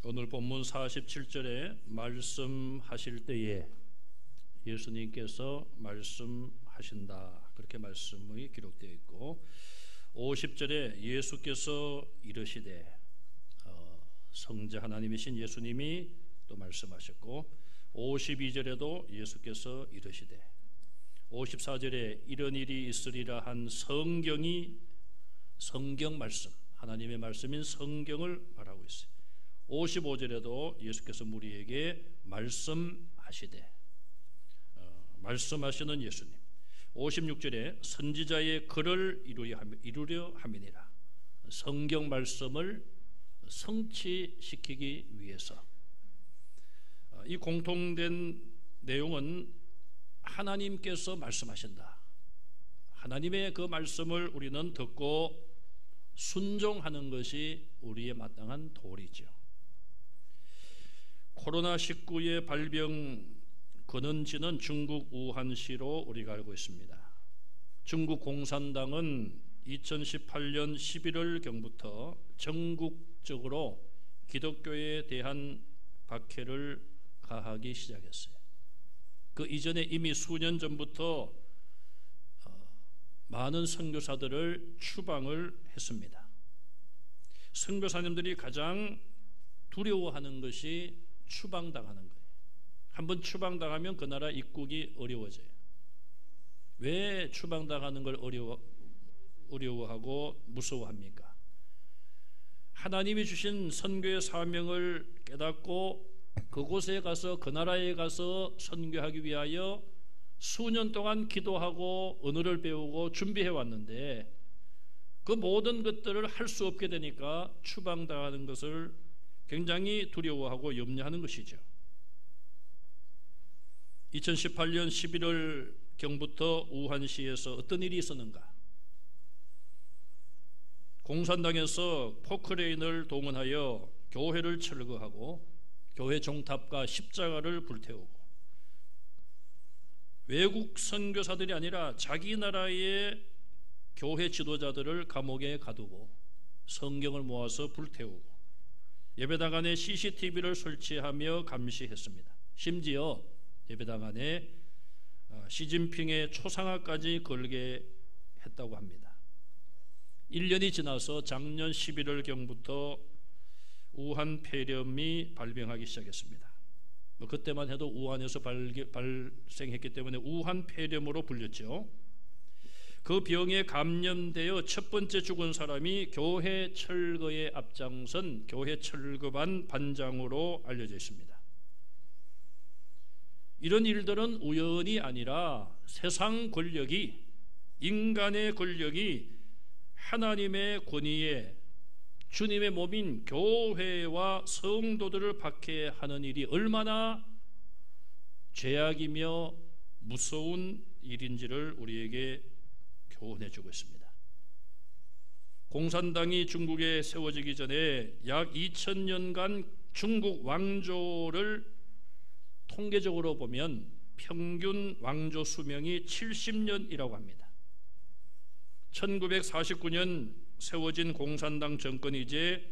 오늘 본문 47절에 말씀하실 때에 예수님께서 말씀하신다, 그렇게 말씀이 기록되어 있고, 50절에 예수께서 이르시되, 성자 하나님이신 예수님이 또 말씀하셨고, 52절에도 예수께서 이르시되, 54절에 이런 일이 있으리라 한 성경 말씀, 하나님의 말씀인 성경을 말하고 있어요. 55절에도 예수께서 우리에게 말씀하시되, 말씀하시는 예수님. 56절에 선지자의 글을 이루려 함이니라. 성경 말씀을 성취시키기 위해서. 이 공통된 내용은 하나님께서 말씀하신다. 하나님의 그 말씀을 우리는 듣고 순종하는 것이 우리의 마땅한 도리죠. 코로나19의 발병 근원지는 중국 우한시로 우리가 알고 있습니다. 중국 공산당은 2018년 11월경부터 전국적으로 기독교에 대한 박해를 가하기 시작했어요. 그 이전에 이미 수년 전부터 많은 선교사들을 추방을 했습니다. 선교사님들이 가장 두려워하는 것이 추방당하는 거예요. 한번 추방당하면 그 나라 입국이 어려워져요. 왜 추방당하는 걸 어려워하고 무서워합니까? 하나님이 주신 선교의 사명을 깨닫고 그곳에 가서, 그 나라에 가서 선교하기 위하여 수년 동안 기도하고 언어를 배우고 준비해 왔는데, 그 모든 것들을 할 수 없게 되니까 추방당하는 것을 굉장히 두려워하고 염려하는 것이죠. 2018년 11월경부터 우한시에서 어떤 일이 있었는가? 공산당에서 포크레인을 동원하여 교회를 철거하고 교회 종탑과 십자가를 불태우고, 외국 선교사들이 아니라 자기 나라의 교회 지도자들을 감옥에 가두고 성경을 모아서 불태우고, 예배당 안에 CCTV를 설치하며 감시했습니다. 심지어 예배당 안에 시진핑의 초상화까지 걸게 했다고 합니다. 1년이 지나서 작년 11월경부터 우한 폐렴이 발병하기 시작했습니다. 그때만 해도 우한에서 발생했기 때문에 우한 폐렴으로 불렸죠. 그 병에 감염되어 첫 번째 죽은 사람이 교회 철거에 앞장선 교회 철거반 반장으로 알려져 있습니다. 이런 일들은 우연이 아니라 세상 권력이, 인간의 권력이 하나님의 권위에 주님의 몸인 교회와 성도들을 박해하는 일이 얼마나 죄악이며 무서운 일인지를 우리에게 교훈해주고 있습니다. 공산당이 중국에 세워지기 전에 약 2000년간 중국 왕조를 통계적으로 보면 평균 왕조 수명이 70년이라고 합니다. 1949년 세워진 공산당 정권이 이제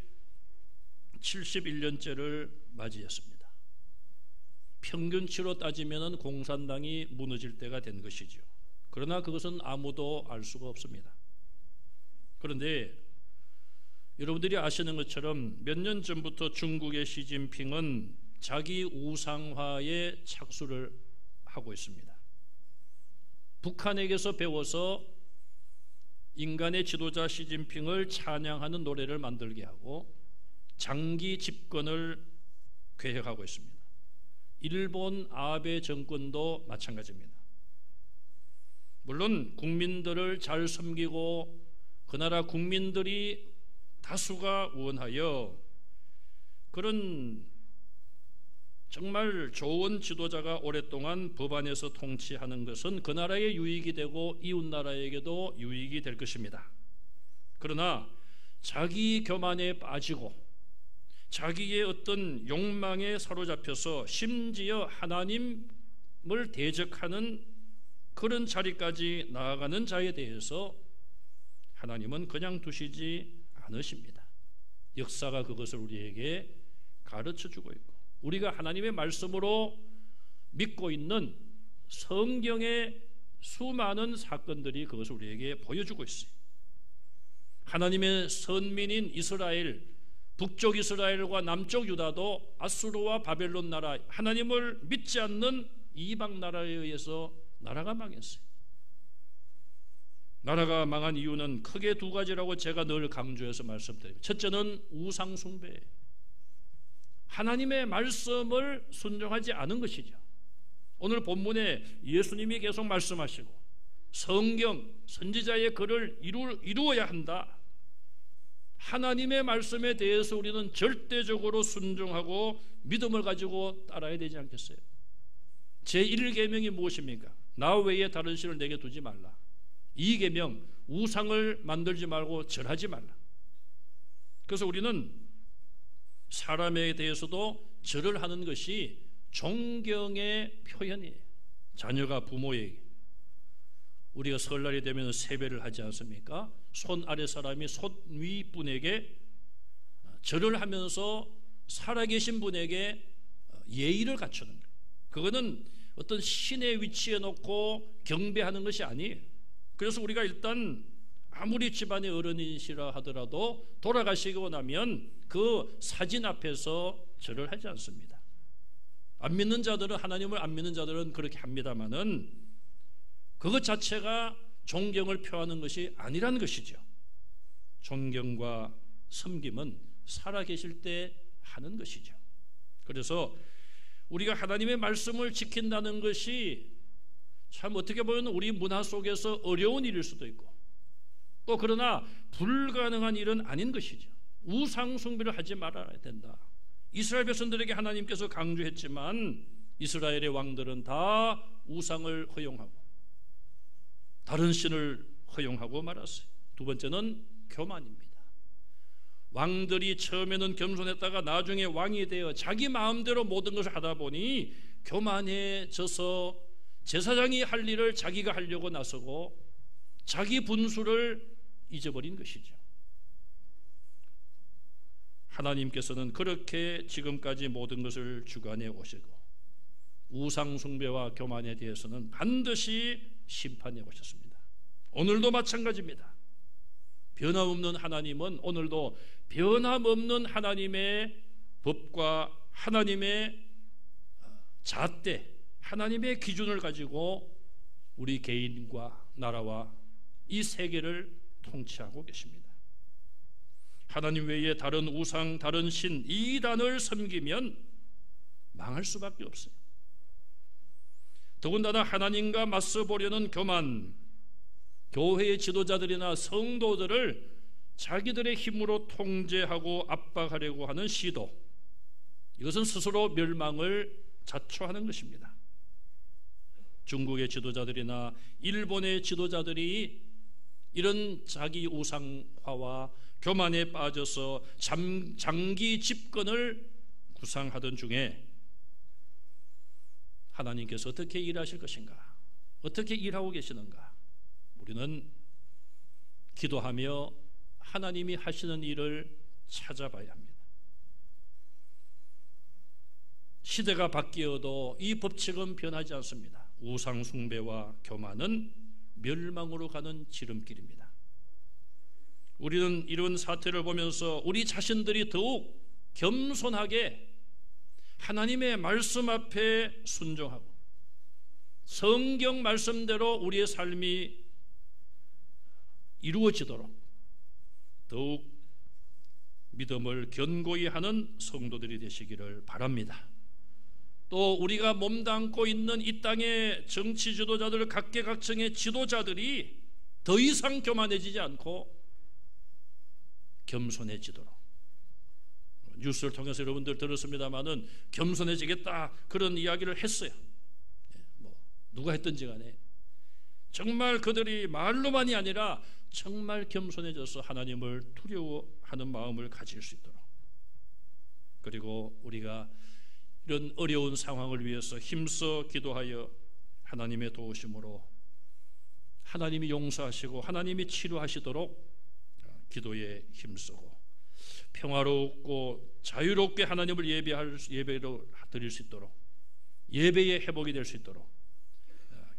71년째를 맞이했습니다. 평균치로 따지면 공산당이 무너질 때가 된 것이죠. 그러나 그것은 아무도 알 수가 없습니다. 그런데 여러분들이 아시는 것처럼 몇 년 전부터 중국의 시진핑은 자기 우상화에 착수를 하고 있습니다. 북한에게서 배워서 인간의 지도자 시진핑을 찬양하는 노래를 만들게 하고 장기 집권을 계획하고 있습니다. 일본 아베 정권도 마찬가지입니다. 물론 국민들을 잘 섬기고 그 나라 국민들이 다수가 원하여 그런 정말 좋은 지도자가 오랫동안 법안에서 통치하는 것은 그 나라의 유익이 되고 이웃 나라에게도 유익이 될 것입니다. 그러나 자기 교만에 빠지고 자기의 어떤 욕망에 사로잡혀서 심지어 하나님을 대적하는 그런 자리까지 나아가는 자에 대해서 하나님은 그냥 두시지 않으십니다. 역사가 그것을 우리에게 가르쳐주고 있고 우리가 하나님의 말씀으로 믿고 있는 성경의 수많은 사건들이 그것을 우리에게 보여주고 있어요. 하나님의 선민인 이스라엘, 북쪽 이스라엘과 남쪽 유다도 아수르와 바벨론 나라, 하나님을 믿지 않는 이방 나라에 의해서 나라가 망했어요. 나라가 망한 이유는 크게 두 가지라고 제가 늘 강조해서 말씀드립니다. 첫째는 우상 숭배, 하나님의 말씀을 순종하지 않은 것이죠. 오늘 본문에 예수님이 계속 말씀하시고 성경, 선지자의 글을 이루어야 한다. 하나님의 말씀에 대해서 우리는 절대적으로 순종하고 믿음을 가지고 따라야 되지 않겠어요? 제1계명이 무엇입니까? 나 외에 다른 신을 내게 두지 말라. 2계명, 우상을 만들지 말고 절하지 말라. 그래서 우리는 사람에 대해서도 절을 하는 것이 존경의 표현이에요. 자녀가 부모에게, 우리가 설날이 되면 세배를 하지 않습니까? 손 아래 사람이 손 위 분에게 절을 하면서 살아계신 분에게 예의를 갖추는 거예요. 그거는 어떤 신의 위치에 놓고 경배하는 것이 아니에요. 그래서 우리가 일단 아무리 집안의 어른이시라 하더라도 돌아가시고 나면 그 사진 앞에서 절을 하지 않습니다. 안 믿는 자들은, 하나님을 안 믿는 자들은 그렇게 합니다마는 그것 자체가 존경을 표하는 것이 아니라는 것이죠. 존경과 섬김은 살아계실 때 하는 것이죠. 그래서 우리가 하나님의 말씀을 지킨다는 것이 참 어떻게 보면 우리 문화 속에서 어려운 일일 수도 있고, 또 그러나 불가능한 일은 아닌 것이죠. 우상 숭배를 하지 말아야 된다. 이스라엘 백성들에게 하나님께서 강조했지만 이스라엘의 왕들은 다 우상을 허용하고 다른 신을 허용하고 말았어요. 두 번째는 교만입니다. 왕들이 처음에는 겸손했다가 나중에 왕이 되어 자기 마음대로 모든 것을 하다 보니 교만해져서 제사장이 할 일을 자기가 하려고 나서고 자기 분수를 잊어버린 것이죠. 하나님께서는 그렇게 지금까지 모든 것을 주관해 오시고 우상 숭배와 교만에 대해서는 반드시 심판해 오셨습니다. 오늘도 마찬가지입니다. 변함없는 하나님은 오늘도 변함없는 하나님의 법과 하나님의 잣대, 하나님의 기준을 가지고 우리 개인과 나라와 이 세계를 통치하고 계십니다. 하나님 외에 다른 우상, 다른 신, 이단을 섬기면 망할 수밖에 없어요. 더군다나 하나님과 맞서 보려는 교만, 교회의 지도자들이나 성도들을 자기들의 힘으로 통제하고 압박하려고 하는 시도, 이것은 스스로 멸망을 자초하는 것입니다. 중국의 지도자들이나 일본의 지도자들이 이런 자기 우상화와 교만에 빠져서 장기 집권을 구상하던 중에 하나님께서 어떻게 일하실 것인가, 어떻게 일하고 계시는가, 우리는 기도하며 하나님이 하시는 일을 찾아봐야 합니다. 시대가 바뀌어도 이 법칙은 변하지 않습니다. 우상 숭배와 교만은 멸망으로 가는 지름길입니다. 우리는 이런 사태를 보면서 우리 자신들이 더욱 겸손하게 하나님의 말씀 앞에 순종하고 성경 말씀대로 우리의 삶이 이루어지도록 더욱 믿음을 견고히 하는 성도들이 되시기를 바랍니다. 또 우리가 몸담고 있는 이 땅의 정치 지도자들, 각계각층의 지도자들이 더 이상 교만해지지 않고 겸손해지도록, 뉴스를 통해서 여러분들 들었습니다마는 겸손해지겠다 그런 이야기를 했어요. 누가 했든지 간에 정말 그들이 말로만이 아니라 정말 겸손해져서 하나님을 두려워하는 마음을 가질 수 있도록, 그리고 우리가 이런 어려운 상황을 위해서 힘써 기도하여 하나님의 도우심으로 하나님이 용서하시고 하나님이 치료하시도록 기도에 힘쓰고 평화롭고 자유롭게 하나님을 예배로 드릴 수 있도록, 예배의 회복이 될 수 있도록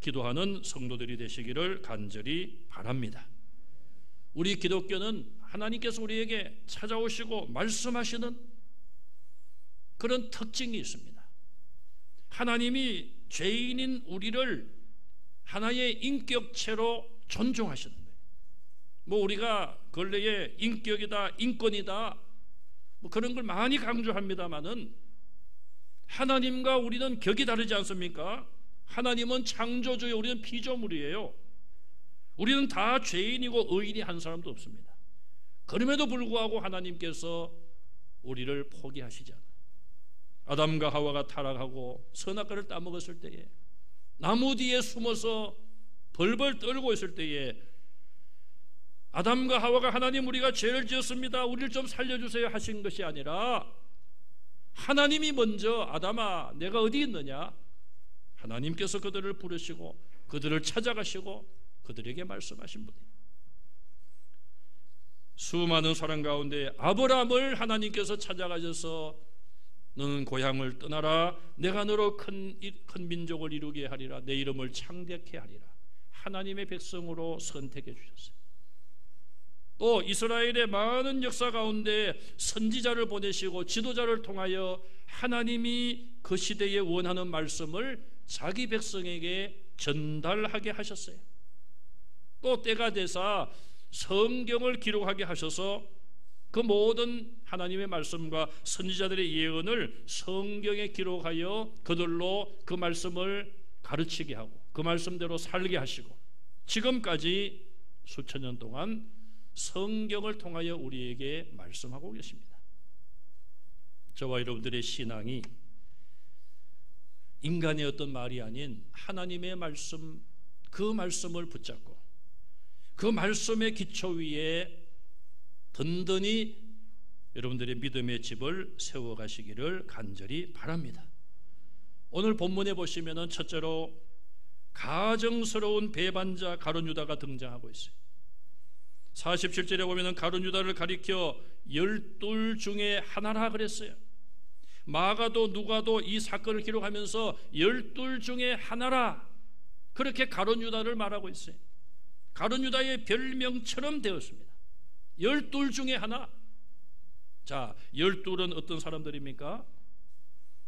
기도하는 성도들이 되시기를 간절히 바랍니다. 우리 기독교는 하나님께서 우리에게 찾아오시고 말씀하시는 그런 특징이 있습니다. 하나님이 죄인인 우리를 하나의 인격체로 존중하시는 거예요. 뭐 우리가 근래에 인격이다, 인권이다, 뭐 그런 걸 많이 강조합니다만은 하나님과 우리는 격이 다르지 않습니까? 하나님은 창조주요, 우리는 피조물이에요. 우리는 다 죄인이고 의인이 한 사람도 없습니다. 그럼에도 불구하고 하나님께서 우리를 포기하시지 않아요. 아담과 하와가 타락하고 선악과를 따먹었을 때에, 나무 뒤에 숨어서 벌벌 떨고 있을 때에 아담과 하와가 하나님, 우리가 죄를 지었습니다, 우리를 좀 살려주세요 하신 것이 아니라 하나님이 먼저 아담아 내가 어디 있느냐, 하나님께서 그들을 부르시고 그들을 찾아가시고 그들에게 말씀하신 분이에요. 수많은 사람 가운데 아브라함을 하나님께서 찾아가셔서 너는 고향을 떠나라, 내가 너로 큰 민족을 이루게 하리라, 내 이름을 창대케 하리라, 하나님의 백성으로 선택해 주셨어요. 또 이스라엘의 많은 역사 가운데 선지자를 보내시고 지도자를 통하여 하나님이 그 시대에 원하는 말씀을 자기 백성에게 전달하게 하셨어요. 또 때가 되사 성경을 기록하게 하셔서 그 모든 하나님의 말씀과 선지자들의 예언을 성경에 기록하여 그들로 그 말씀을 가르치게 하고 그 말씀대로 살게 하시고 지금까지 수천 년 동안 성경을 통하여 우리에게 말씀하고 계십니다. 저와 여러분들의 신앙이 인간의 어떤 말이 아닌 하나님의 말씀, 그 말씀을 붙잡고 그 말씀의 기초 위에 든든히 여러분들의 믿음의 집을 세워가시기를 간절히 바랍니다. 오늘 본문에 보시면은 첫째로 가정스러운 배반자 가룟 유다가 등장하고 있어요. 47절에 보면은 가룟 유다를 가리켜 12 중에 하나라 그랬어요. 마가도 누가도 이 사건을 기록하면서 12 중에 하나라 그렇게 가룟 유다를 말하고 있어요. 가룟 유다의 별명처럼 되었습니다. 12 중에 하나. 자, 12은 어떤 사람들입니까?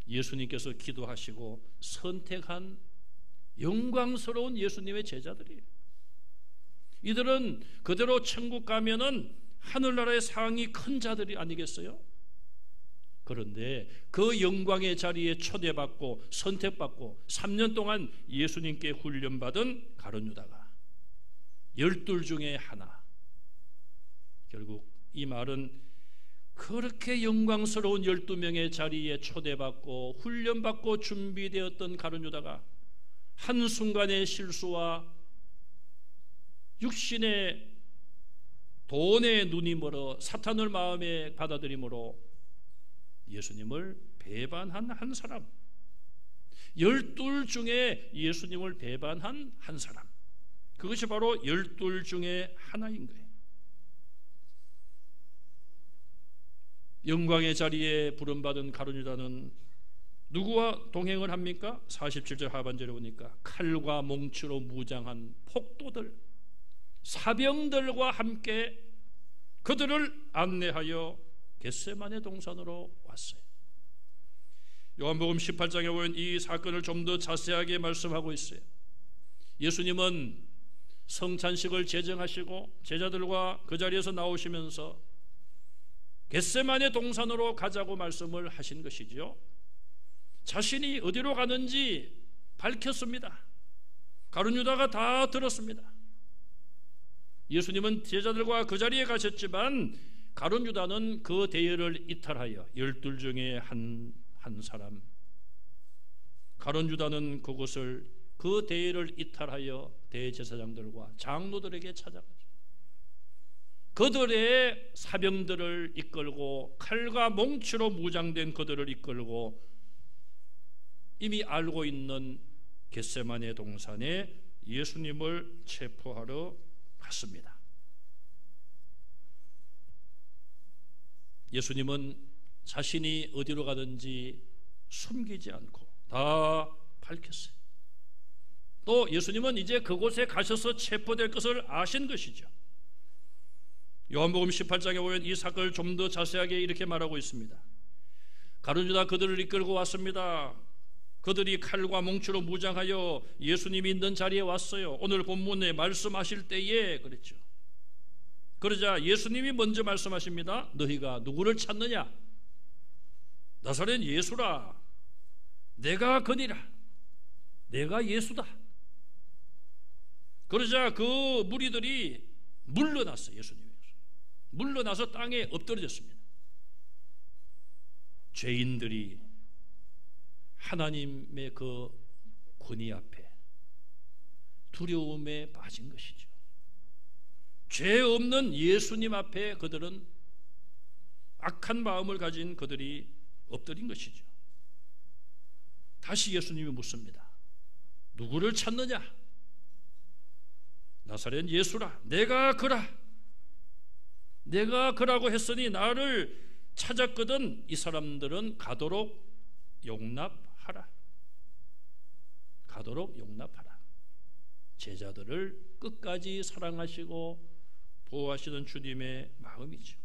예수님께서 기도하시고 선택한 영광스러운 예수님의 제자들이에요. 이들은 그대로 천국 가면은 하늘나라의 상이 큰 자들이 아니겠어요? 그런데 그 영광의 자리에 초대받고 선택받고 3년 동안 예수님께 훈련받은 가룟 유다가 12 중에 하나. 결국 이 말은 그렇게 영광스러운 12명의 자리에 초대받고 훈련받고 준비되었던 가룟 유다가 한순간의 실수와 육신의 돈에 눈이 멀어 사탄을 마음에 받아들임으로 예수님을 배반한 한 사람, 12 중에 예수님을 배반한 한 사람, 그것이 바로 12 중에 하나인 거예요. 영광의 자리에 부름받은 가룟 유다는 누구와 동행을 합니까? 47절 하반절에 보니까 칼과 몽추로 무장한 폭도들, 사병들과 함께 그들을 안내하여 겟세마네 동산으로 왔어요. 요한복음 18장에 보면 이 사건을 좀 더 자세하게 말씀하고 있어요. 예수님은 성찬식을 제정하시고 제자들과 그 자리에서 나오시면서 겟세마네 동산으로 가자고 말씀을 하신 것이죠. 자신이 어디로 가는지 밝혔습니다. 가룟 유다가 다 들었습니다. 예수님은 제자들과 그 자리에 가셨지만 가룟 유다는 그 대열을 이탈하여 12 중에 한 사람, 가룟 유다는 그곳을 그 대열을 이탈하여 대제사장들과 장로들에게 찾아가죠. 그들의 사병들을 이끌고 칼과 몽치로 무장된 그들을 이끌고 이미 알고 있는 겟세마네 동산에 예수님을 체포하러 갔습니다. 예수님은 자신이 어디로 가든지 숨기지 않고 다 밝혔어요. 또 예수님은 이제 그곳에 가셔서 체포될 것을 아신 것이죠. 요한복음 18장에 보면 이 사건을 좀 더 자세하게 이렇게 말하고 있습니다. 가룟 유다 그들을 이끌고 왔습니다. 그들이 칼과 몽추로 무장하여 예수님이 있는 자리에 왔어요. 오늘 본문에 말씀하실 때에 그랬죠. 그러자 예수님이 먼저 말씀하십니다. 너희가 누구를 찾느냐? 나사렛 예수라. 내가 그니라. 내가 예수다. 그러자 그 무리들이 물러났어요. 예수님이 물러나서 땅에 엎드려졌습니다. 죄인들이 하나님의 그 권위 앞에 두려움에 빠진 것이죠. 죄 없는 예수님 앞에 그들은 악한 마음을 가진 그들이 엎드린 것이죠. 다시 예수님이 묻습니다. 누구를 찾느냐? 나사렛 예수라. 내가 그라. 내가 그라고 했으니 나를 찾았거든. 이 사람들은 가도록 용납하라. 가도록 용납하라. 제자들을 끝까지 사랑하시고 보호하시는 주님의 마음이죠.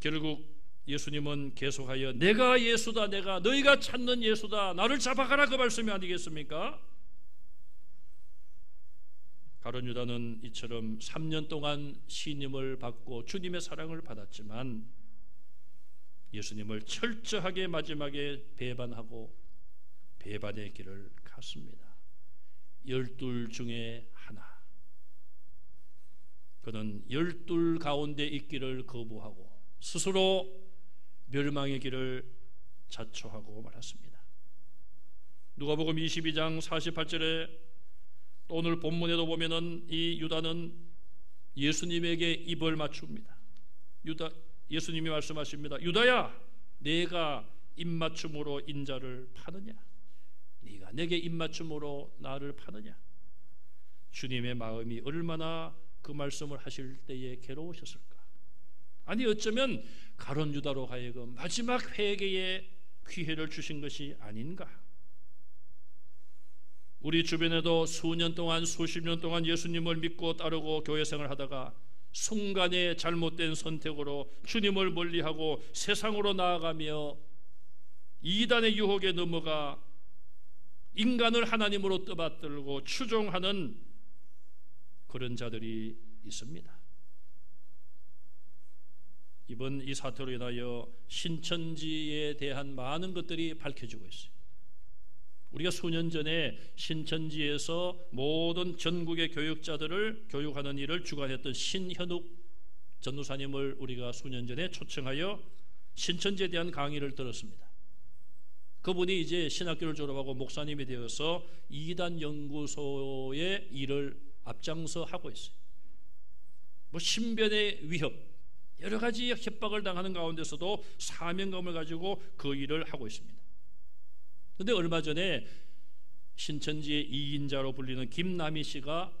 결국 예수님은 계속하여 내가 예수다. 내가 너희가 찾는 예수다. 나를 잡아가라. 그 말씀이 아니겠습니까? 가룟 유다는 이처럼 3년 동안 신임을 받고 주님의 사랑을 받았지만 예수님을 철저하게 마지막에 배반하고 배반의 길을 갔습니다. 12 중에 하나. 그는 12 가운데 있기를 거부하고 스스로 멸망의 길을 자초하고 말았습니다. 누가복음 22장 48절에 또 오늘 본문에도 보면은 이 유다는 예수님에게 입을 맞춥니다. 예수님이 말씀하십니다. 유다야, 내가 입맞춤으로 인자를 파느냐? 네가 내게 입맞춤으로 나를 파느냐? 주님의 마음이 얼마나 그 말씀을 하실 때에 괴로우셨을까? 아니 어쩌면 가룟 유다로 하여금 마지막 회개의 기회를 주신 것이 아닌가? 우리 주변에도 수년 동안 수십 년 동안 예수님을 믿고 따르고 교회 생활하다가 순간의 잘못된 선택으로 주님을 멀리하고 세상으로 나아가며 이단의 유혹에 넘어가 인간을 하나님으로 떠받들고 추종하는 그런 자들이 있습니다. 이번 이 사태로 인하여 신천지에 대한 많은 것들이 밝혀지고 있어요. 우리가 수년 전에 신천지에서 모든 전국의 교육자들을 교육하는 일을 주관했던 신현욱 전도사님을 우리가 수년 전에 초청하여 신천지에 대한 강의를 들었습니다. 그분이 이제 신학교를 졸업하고 목사님이 되어서 이단 연구소의 일을 앞장서 하고 있어요. 뭐 신변의 위협, 여러 가지 협박을 당하는 가운데서도 사명감을 가지고 그 일을 하고 있습니다. 그런데 얼마 전에 신천지의 2인자로 불리는 김남희 씨가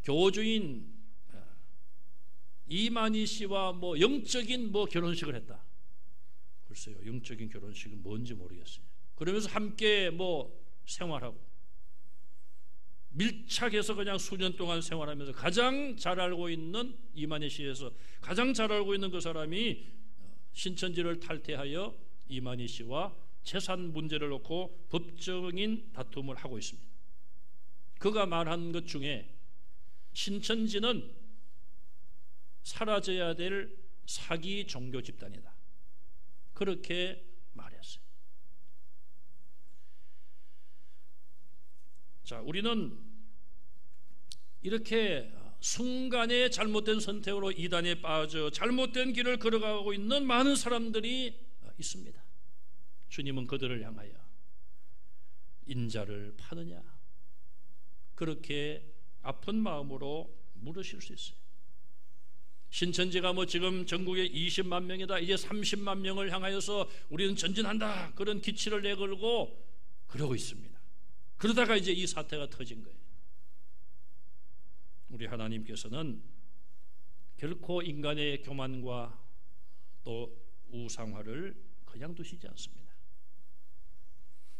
교주인 이만희 씨와 뭐 영적인 뭐 결혼식을 했다. 글쎄요, 영적인 결혼식은 뭔지 모르겠어요. 그러면서 함께 뭐 생활하고 밀착해서 그냥 수년 동안 생활하면서 가장 잘 알고 있는 이만희 씨에서 가장 잘 알고 있는 그 사람이 신천지를 탈퇴하여 이만희 씨와 재산 문제를 놓고 법적인 다툼을 하고 있습니다. 그가 말한 것 중에 신천지는 사라져야 될 사기 종교 집단이다. 그렇게 말했어요. 자, 우리는 이렇게 순간의 잘못된 선택으로 이단에 빠져 잘못된 길을 걸어가고 있는 많은 사람들이 있습니다. 주님은 그들을 향하여 인자를 파느냐? 그렇게 아픈 마음으로 물으실 수 있어요. 신천지가 뭐 지금 전국에 20만 명이다, 이제 30만 명을 향하여서 우리는 전진한다, 그런 기치를 내걸고 그러고 있습니다. 그러다가 이제 이 사태가 터진 거예요. 우리 하나님께서는 결코 인간의 교만과 또 우상화를 그냥 두시지 않습니다.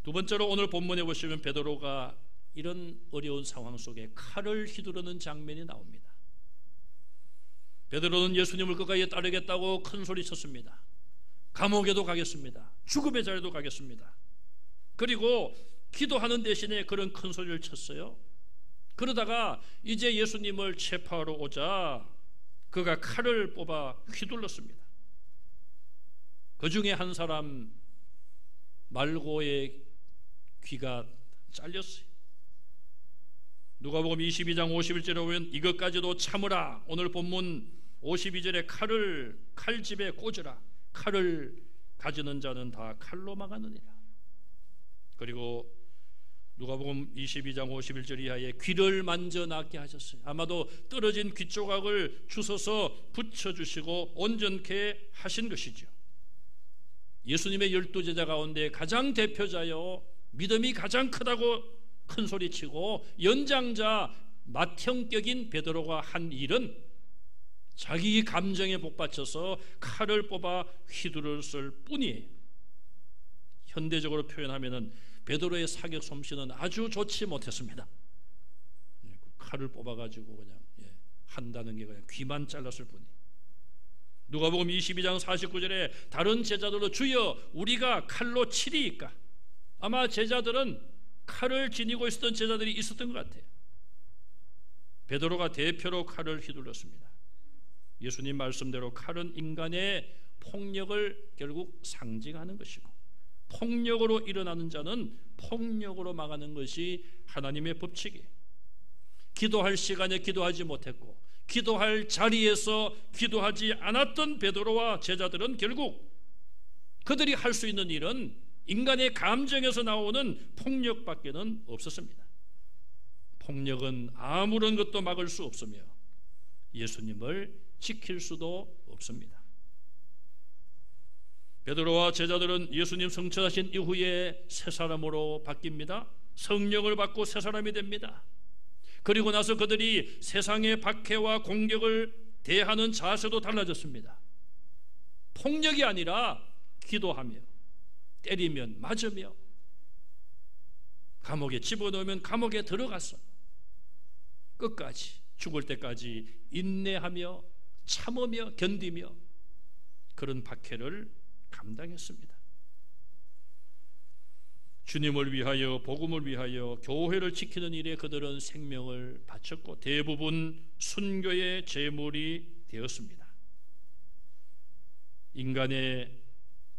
두 번째로 오늘 본문에 보시면 베드로가 이런 어려운 상황 속에 칼을 휘두르는 장면이 나옵니다. 베드로는 예수님을 끝까지 따르겠다고 큰 소리 쳤습니다. 감옥에도 가겠습니다. 죽음의 자리도 가겠습니다. 그리고 기도하는 대신에 그런 큰 소리를 쳤어요. 그러다가 이제 예수님을 체포하러 오자 그가 칼을 뽑아 휘둘렀습니다. 그 중에 한 사람 말고의 귀가 잘렸어요. 누가복음 22장 51절에 보면 이것까지도 참으라. 오늘 본문 52절에 칼집에 꽂으라. 칼을 가지는 자는 다 칼로 망하느니라. 그리고 누가복음 22장 51절 이하에 귀를 만져 낫게 하셨어요. 아마도 떨어진 귀 조각을 주워서 붙여주시고 온전케 하신 것이죠. 예수님의 12제자 가운데 가장 대표자요, 믿음이 가장 크다고 큰 소리치고 연장자 맏형격인 베드로가 한 일은 자기 감정에 복받쳐서 칼을 뽑아 휘두르었을 뿐이에요. 현대적으로 표현하면은 베드로의 사격 솜씨는 아주 좋지 못했습니다. 칼을 뽑아가지고 그냥 한다는 게 그냥 귀만 잘랐을 뿐이에요. 누가복음 22장 49절에 다른 제자들도 주여 우리가 칼로 치리이까. 아마 제자들은 칼을 지니고 있었던 제자들이 있었던 것 같아요. 베드로가 대표로 칼을 휘둘렀습니다. 예수님 말씀대로 칼은 인간의 폭력을 결국 상징하는 것이고, 폭력으로 일어나는 자는 폭력으로 망하는 것이 하나님의 법칙이에요. 기도할 시간에 기도하지 못했고 기도할 자리에서 기도하지 않았던 베드로와 제자들은 결국 그들이 할 수 있는 일은 인간의 감정에서 나오는 폭력밖에는 없었습니다. 폭력은 아무런 것도 막을 수 없으며 예수님을 지킬 수도 없습니다. 베드로와 제자들은 예수님 성천하신 이후에 새 사람으로 바뀝니다. 성령을 받고 새 사람이 됩니다. 그리고 나서 그들이 세상의 박해와 공격을 대하는 자세도 달라졌습니다. 폭력이 아니라 기도하며 때리면 맞으며 감옥에 집어넣으면 감옥에 들어가서 끝까지 죽을 때까지 인내하며 참으며 견디며 그런 박해를 감당했습니다. 주님을 위하여 복음을 위하여 교회를 지키는 일에 그들은 생명을 바쳤고 대부분 순교의 제물이 되었습니다. 인간의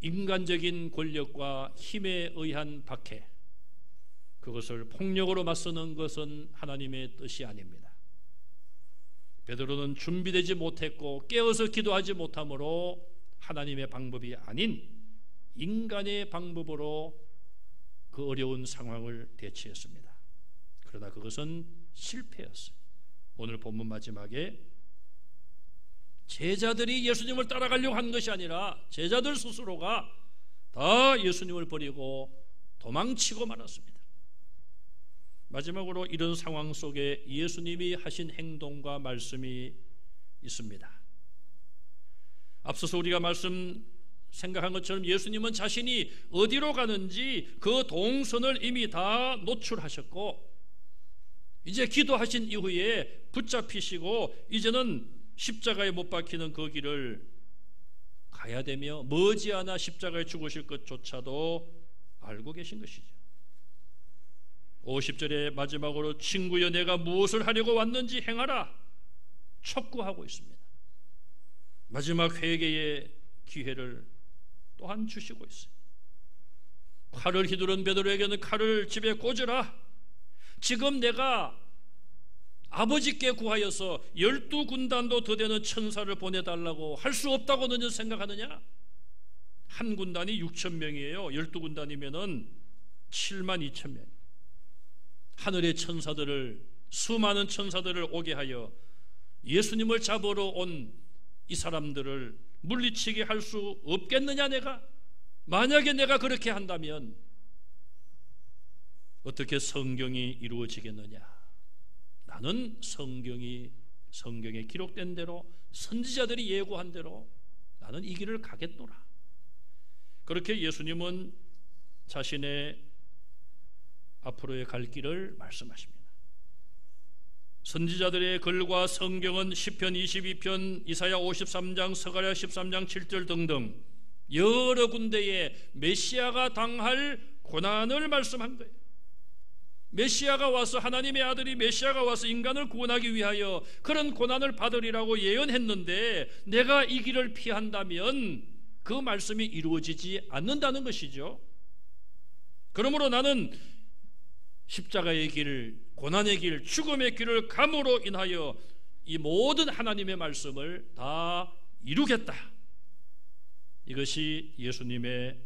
인간적인 권력과 힘에 의한 박해, 그것을 폭력으로 맞서는 것은 하나님의 뜻이 아닙니다. 베드로는 준비되지 못했고 깨어서 기도하지 못하므로 하나님의 방법이 아닌 인간의 방법으로 그 어려운 상황을 대처했습니다. 그러나 그것은 실패였어요. 오늘 본문 마지막에 제자들이 예수님을 따라가려고 한 것이 아니라 제자들 스스로가 다 예수님을 버리고 도망치고 말았습니다. 마지막으로 이런 상황 속에 예수님이 하신 행동과 말씀이 있습니다. 앞서서 우리가 생각한 것처럼 예수님은 자신이 어디로 가는지 그 동선을 이미 다 노출하셨고 이제 기도하신 이후에 붙잡히시고 이제는 십자가에 못 박히는 그 길을 가야 되며 머지않아 십자가에 죽으실 것조차도 알고 계신 것이죠. 50절의 마지막으로 친구여 내가 무엇을 하려고 왔는지 행하라 촉구하고 있습니다. 마지막 회개의 기회를 또한 주시고 있어요. 칼을 휘두른 베드로에게는 칼을 집에 꽂으라. 지금 내가 아버지께 구하여서 12군단도 더 되는 천사를 보내달라고 할 수 없다고 너는 생각하느냐? 한 군단이 6,000명이에요. 12군단이면은 72,000명. 하늘의 천사들을, 수많은 천사들을 오게 하여 예수님을 잡으러 온 이 사람들을 물리치게 할 수 없겠느냐 내가? 만약에 내가 그렇게 한다면 어떻게 성경이 이루어지겠느냐? 나는 성경이 성경에 기록된 대로 선지자들이 예고한 대로 나는 이 길을 가겠노라. 그렇게 예수님은 자신의 앞으로의 갈 길을 말씀하십니다. 선지자들의 글과 성경은 시편 22편, 이사야 53장, 스가랴 13장 7절 등등 여러 군데에 메시아가 당할 고난을 말씀한 거예요. 메시아가 와서, 하나님의 아들이 메시아가 와서 인간을 구원하기 위하여 그런 고난을 받으리라고 예언했는데 내가 이 길을 피한다면 그 말씀이 이루어지지 않는다는 것이죠. 그러므로 나는 십자가의 길, 고난의 길, 죽음의 길을 감으로 인하여 이 모든 하나님의 말씀을 다 이루겠다. 이것이 예수님의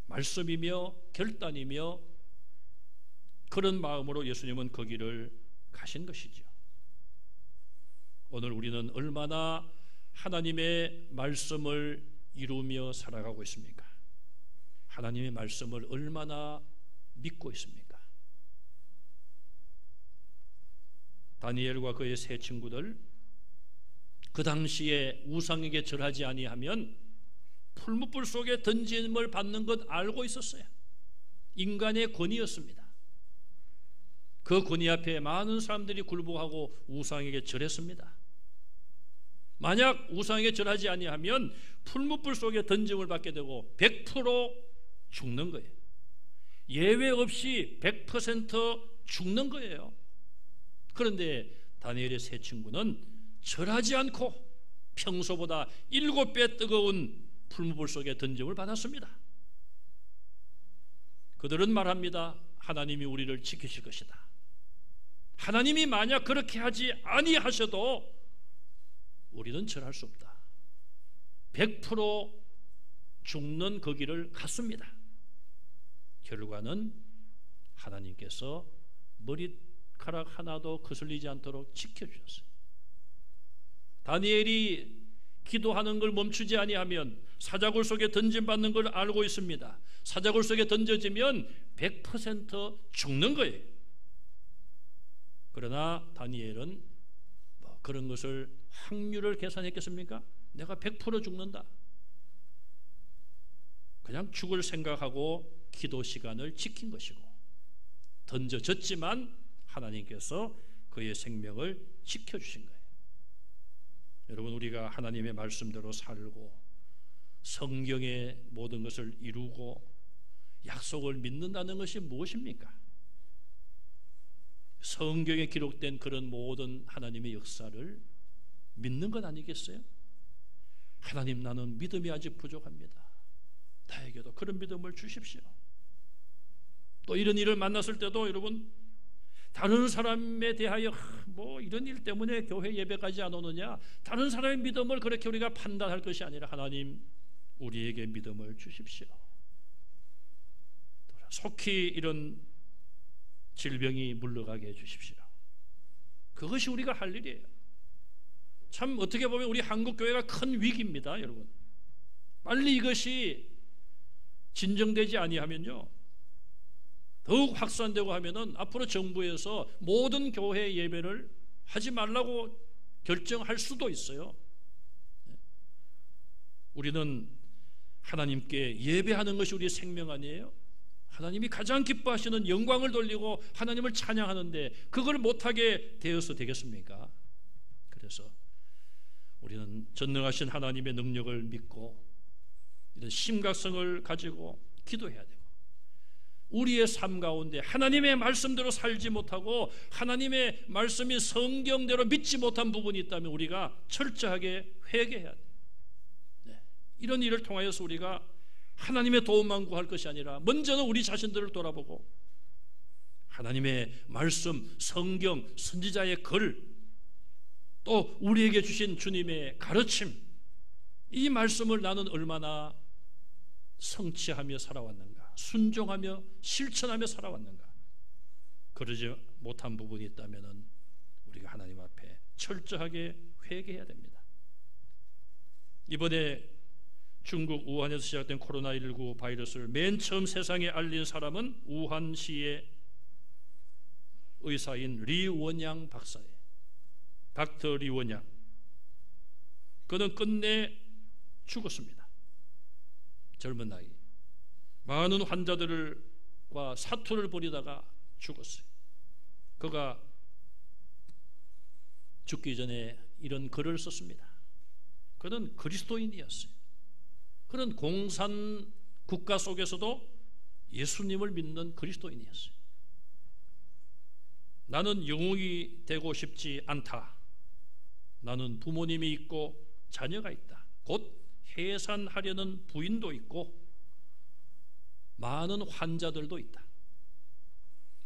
말씀이며 결단이며 그런 마음으로 예수님은 그 길을 가신 것이죠. 오늘 우리는 얼마나 하나님의 말씀을 이루며 살아가고 있습니까? 하나님의 말씀을 얼마나 믿고 있습니까? 다니엘과 그의 세 친구들, 그 당시에 우상에게 절하지 아니하면 풀무불 속에 던짐을 받는 것 알고 있었어요. 인간의 권위였습니다. 그 권위 앞에 많은 사람들이 굴복하고 우상에게 절했습니다. 만약 우상에게 절하지 아니하면 풀무불 속에 던짐을 받게 되고 100% 죽는 거예요. 예외 없이 100% 죽는 거예요. 그런데 다니엘의 세 친구는 절하지 않고 평소보다 7배 뜨거운 풀무불 속에 던짐을 받았습니다. 그들은 말합니다. 하나님이 우리를 지키실 것이다. 하나님이 만약 그렇게 하지 아니하셔도 우리는 절할 수 없다. 100% 죽는 그 길을 갔습니다. 결과는 하나님께서 머리카락 하나도 거슬리지 않도록 지켜주셨어요. 다니엘이 기도하는 걸 멈추지 아니하면 사자굴 속에 던짐받는 걸 알고 있습니다. 사자굴 속에 던져지면 100% 죽는 거예요. 그러나 다니엘은 그런 것을 확률을 계산했겠습니까? 내가 100% 죽는다. 그냥 죽을 생각하고 기도 시간을 지킨 것이고 던져졌지만 하나님께서 그의 생명을 지켜주신 거예요. 여러분, 우리가 하나님의 말씀대로 살고 성경의 모든 것을 이루고 약속을 믿는다는 것이 무엇입니까? 성경에 기록된 그런 모든 하나님의 역사를 믿는 것 아니겠어요? 하나님, 나는 믿음이 아직 부족합니다. 나에게도 그런 믿음을 주십시오. 또 이런 일을 만났을 때도 여러분, 다른 사람에 대하여 뭐 이런 일 때문에 교회 예배 가지 않았느냐, 다른 사람의 믿음을 그렇게 우리가 판단할 것이 아니라 하나님, 우리에게 믿음을 주십시오. 속히 이런 질병이 물러가게 해주십시오. 그것이 우리가 할 일이에요. 참 어떻게 보면 우리 한국교회가 큰 위기입니다, 여러분. 빨리 이것이 진정되지 아니하면요, 더욱 확산되고 하면은 앞으로 정부에서 모든 교회 예배를 하지 말라고 결정할 수도 있어요. 우리는 하나님께 예배하는 것이 우리의 생명 아니에요? 하나님이 가장 기뻐하시는 영광을 돌리고 하나님을 찬양하는데 그걸 못하게 되어서 되겠습니까? 그래서 우리는 전능하신 하나님의 능력을 믿고 이런 심각성을 가지고 기도해야 되고, 우리의 삶 가운데 하나님의 말씀대로 살지 못하고 하나님의 말씀이 성경대로 믿지 못한 부분이 있다면 우리가 철저하게 회개해야 돼요. 이런 일을 통하여서 우리가 하나님의 도움만 구할 것이 아니라 먼저는 우리 자신들을 돌아보고 하나님의 말씀, 성경, 선지자의 글, 또 우리에게 주신 주님의 가르침, 이 말씀을 나는 얼마나 성취하며 살아왔는가, 순종하며 실천하며 살아왔는가. 그러지 못한 부분이 있다면 우리가 하나님 앞에 철저하게 회개해야 됩니다. 이번에 중국 우한에서 시작된 코로나19 바이러스를 맨 처음 세상에 알린 사람은 우한시의 의사인 리원양 박사예요. 닥터 리원양, 그는 끝내 죽었습니다. 젊은 나이 많은 환자들과 사투를 벌이다가 죽었어요. 그가 죽기 전에 이런 글을 썼습니다. 그는 그리스도인이었어요. 그는 공산 국가 속에서도 예수님을 믿는 그리스도인이었어요. 나는 영웅이 되고 싶지 않다. 나는 부모님이 있고 자녀가 있다. 곧 해산하려는 부인도 있고 많은 환자들도 있다.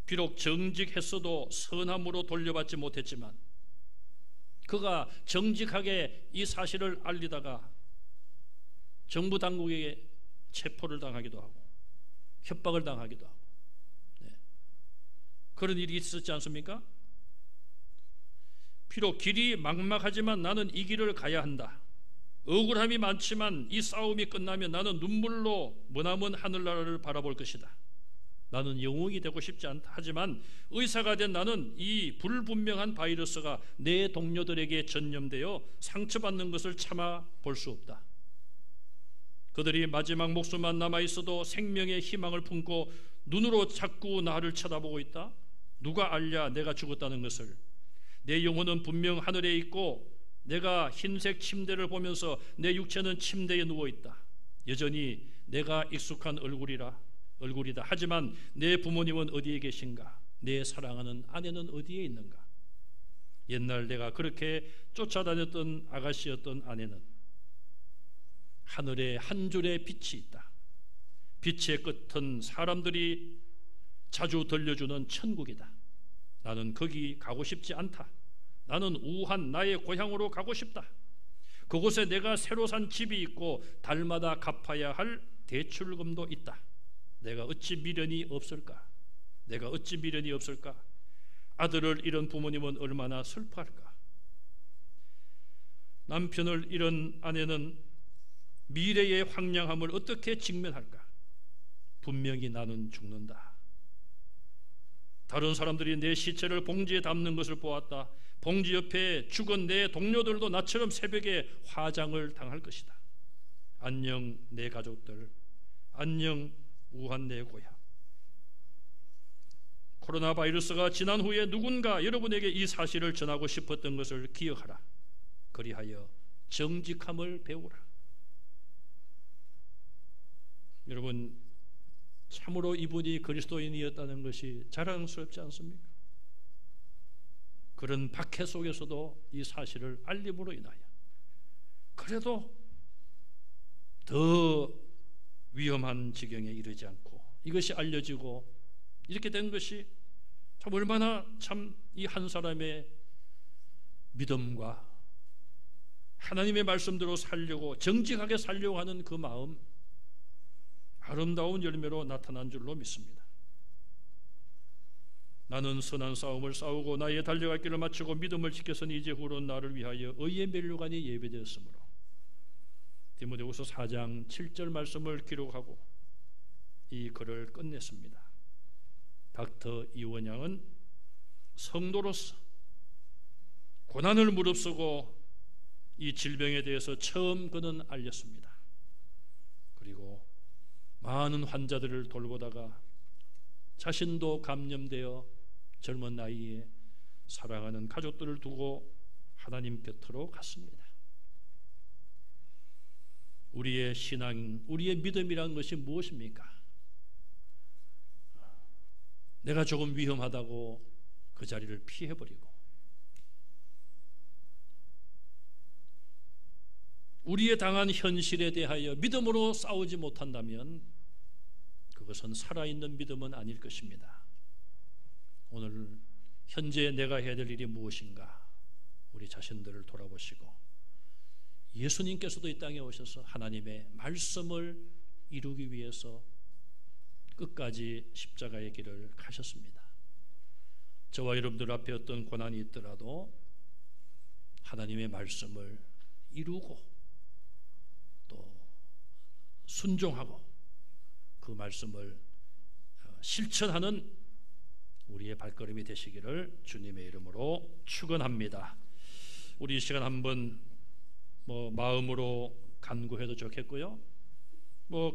비록 정직했어도 선함으로 돌려받지 못했지만 그가 정직하게 이 사실을 알리다가 정부 당국에게 체포를 당하기도 하고 협박을 당하기도 하고, 그런 일이 있었지 않습니까? 비록 길이 막막하지만 나는 이 길을 가야 한다. 억울함이 많지만 이 싸움이 끝나면 나는 눈물로 머나먼 하늘나라를 바라볼 것이다. 나는 영웅이 되고 싶지 않다. 하지만 의사가 된 나는 이 불분명한 바이러스가 내 동료들에게 전염되어 상처받는 것을 참아 볼 수 없다. 그들이 마지막 목숨만 남아있어도 생명의 희망을 품고 눈으로 자꾸 나를 쳐다보고 있다. 누가 알랴 내가 죽었다는 것을. 내 영혼은 분명 하늘에 있고 내가 흰색 침대를 보면서 내 육체는 침대에 누워있다. 여전히 내가 익숙한 얼굴이다. 하지만 내 부모님은 어디에 계신가? 내 사랑하는 아내는 어디에 있는가? 옛날 내가 그렇게 쫓아다녔던 아가씨였던 아내는 하늘에 한 줄의 빛이 있다. 빛의 끝은 사람들이 자주 들려주는 천국이다. 나는 거기 가고 싶지 않다. 나는 우한 나의 고향으로 가고 싶다. 그곳에 내가 새로 산 집이 있고 달마다 갚아야 할 대출금도 있다. 내가 어찌 미련이 없을까? 아들을 잃은 부모님은 얼마나 슬퍼할까? 남편을 잃은 아내는 미래의 황량함을 어떻게 직면할까? 분명히 나는 죽는다. 다른 사람들이 내 시체를 봉지에 담는 것을 보았다. 봉지 옆에 죽은 내 동료들도 나처럼 새벽에 화장을 당할 것이다. 안녕 내 가족들, 안녕 우한 내 고향. 코로나 바이러스가 지난 후에 누군가 여러분에게 이 사실을 전하고 싶었던 것을 기억하라. 그리하여 정직함을 배우라. 여러분, 참으로 이분이 그리스도인이었다는 것이 자랑스럽지 않습니까? 그런 박해 속에서도 이 사실을 알림으로 인하여 그래도 더 위험한 지경에 이르지 않고 이것이 알려지고 이렇게 된 것이 참 얼마나 참 이 한 사람의 믿음과 하나님의 말씀대로 살려고 정직하게 살려고 하는 그 마음, 아름다운 열매로 나타난 줄로 믿습니다. 나는 선한 싸움을 싸우고 나의 달려갈 길을 마치고 믿음을 지켰으니 이제 후로는 나를 위하여 의의 면류관이 예배되었으므로 디모데후서 4장 7절 말씀을 기록하고 이 글을 끝냈습니다. 닥터 이원양은 성도로서 고난을 무릅쓰고 이 질병에 대해서 처음 그는 알렸습니다. 그리고 많은 환자들을 돌보다가 자신도 감염되어 젊은 나이에 사랑하는 가족들을 두고 하나님 곁으로 갔습니다. 우리의 신앙, 우리의 믿음이라는 것이 무엇입니까? 내가 조금 위험하다고 그 자리를 피해버리고 우리의 당한 현실에 대하여 믿음으로 싸우지 못한다면 그것은 살아있는 믿음은 아닐 것입니다. 오늘 현재 내가 해야 될 일이 무엇인가? 우리 자신들을 돌아보시고 예수님께서도 이 땅에 오셔서 하나님의 말씀을 이루기 위해서 끝까지 십자가의 길을 가셨습니다. 저와 여러분들 앞에 어떤 고난이 있더라도 하나님의 말씀을 이루고 또 순종하고 그 말씀을 실천하는 우리의 발걸음이 되시기를 주님의 이름으로 축원합니다. 우리 이 시간 한번 마음으로 간구해도 좋겠고요.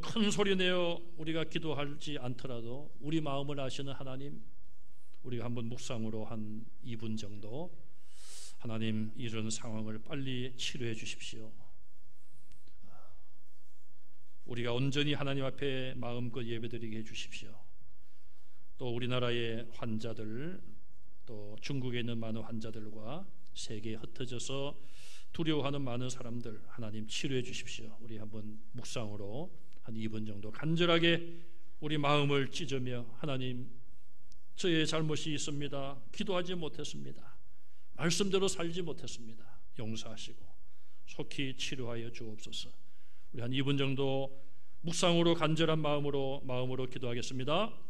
큰 소리 내어 우리가 기도하지 않더라도 우리 마음을 아시는 하나님, 우리가 한번 묵상으로 한 2분 정도, 하나님 이런 상황을 빨리 치료해 주십시오. 우리가 온전히 하나님 앞에 마음껏 예배드리게 해 주십시오. 또 우리나라의 환자들, 또 중국에 있는 많은 환자들과 세계에 흩어져서 두려워하는 많은 사람들, 하나님 치료해 주십시오. 우리 한번 묵상으로 한 2분 정도 간절하게 우리 마음을 찢으며, 하나님 저의 잘못이 있습니다. 기도하지 못했습니다. 말씀대로 살지 못했습니다. 용서하시고 속히 치료하여 주옵소서. 우리 한 2분 정도 묵상으로 간절한 마음으로 기도하겠습니다.